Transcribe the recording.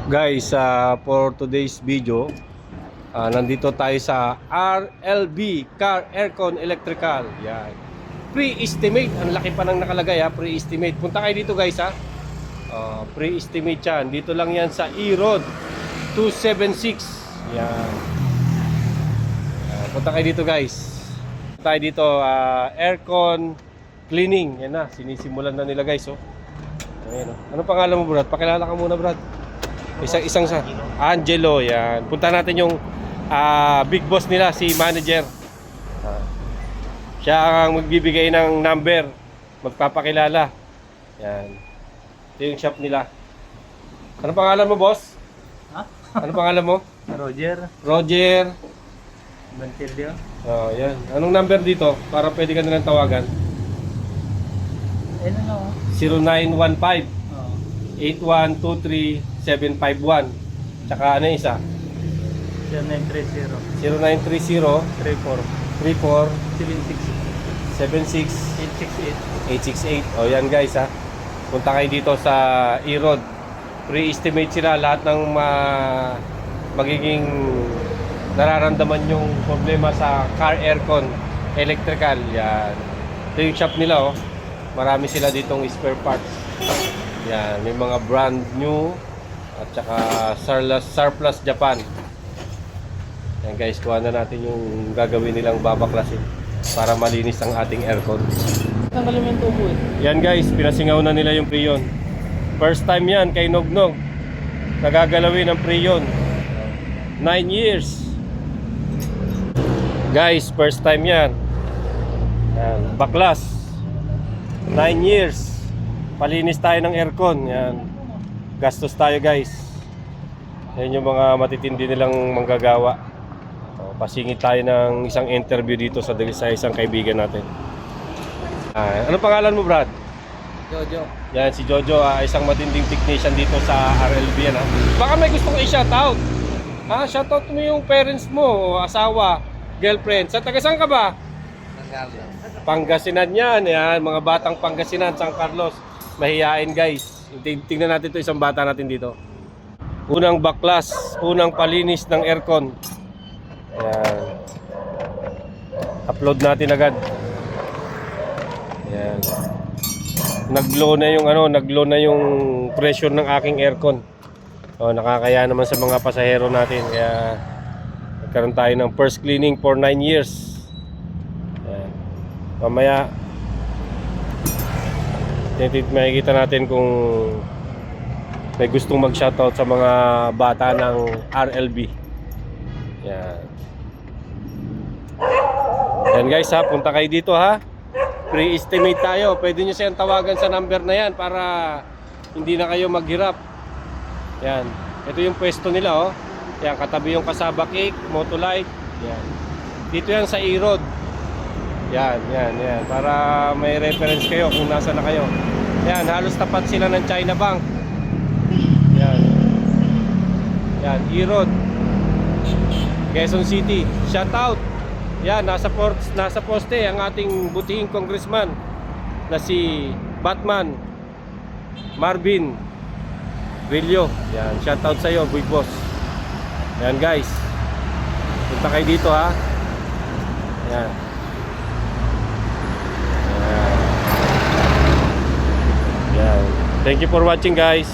Guys, for today's video, nandito tayo sa RLB Car Aircon Electrical. Yan. Pre-estimate, ang laki pa ng nakalagay ha, pre-estimate. Punta kayo dito guys ha. Pre-estimate yan. Dito lang yan sa E-Road 276. Yan. Punta kayo dito guys. Punta tayo dito, aircon cleaning. Yan na, sinisimulan na nila guys oh. Ayan, oh. Anong pangalan mo Brad? Pakilala ka muna Brad. Isang sa Angelo, yan. Punta natin yung big boss nila, si manager. Siya ang magbibigay ng number, magpapakilala. Yan. Ito yung shop nila. Ano pangalan mo, boss? Ha? Ano pangalan mo? Roger Roger. Bantilio. Oh, yan. Anong number dito para pwede ka nilang tawagan? Ano na oh? 0915 Oo. 8123751. Tsaka ano yung isa? 0930 0930 34 76 868. 868. O yan guys ha. Punta kayo dito sa E-Road. Pre-estimate sila lahat ng magiging nararamdaman yung problema sa car aircon electrical. Yan. Ito yung shop nila oh. Marami sila ditong spare parts. Yan, may mga brand new at saka surplus Japan. Yan guys, kuha na natin yung gagawin nilang babaklasin para malinis ang ating aircon. Tanggalin mo yung tubo eh. Yan guys, pinasingaw na nila yung Prion. First time yan kay Nognog. Nagagalawin ang Prion. 9 years. Guys, first time yan. Yan, baklas. 9 years. Palinis tayo ng aircon. Yan. Gastos tayo guys. Yan yung mga matitindi nilang manggagawa. Pasingit tayo ng isang interview dito sa isang kaibigan natin. Anong pangalan mo Brad? Jojo. Yan si Jojo, isang matinding technician dito sa RLB yan, ha? Baka may gusto kong i-shoutout. Shoutout mo yung parents mo, asawa, girlfriend. Sa taga saan ka ba? Pangasinan yan, yan. Mga batang Pangasinan, San Carlos. Mahihain guys. Tingnan natin to isang bata natin dito. Unang baklas, unang palinis ng aircon. Yan. Upload natin agad. Yan. Nag-low na yung pressure ng aking aircon. Nakakaya naman sa mga pasahero natin. Kaya nagkaroon tayo ng first cleaning for 9 years. Yan. Mamaya makikita natin kung may gustong mag-shoutout sa mga bata ng RLB. Yan. Yan guys ha, punta kayo dito ha. Pre-estimate tayo. Pwede nyo siyang tawagan sa number na yan para hindi na kayo maghirap. Yan. Ito yung pwesto nila oh. Yan, katabi yung Kasaba Cake, Motolite. Yan. Dito yan sa E-Road. Yan. Para may reference kayo kung nasa na kayo. Yan, halos tapat sila ng China Bank. Yan. Yan, E-Road. Quezon City. Shout out. Yan, nasa poste ang ating butihing congressman na si Batman Marvin Rillo. Yan, shout out sa iyo, big boss. Yan guys. Punta kayo dito ha. Yan. Yan. Thank you for watching guys.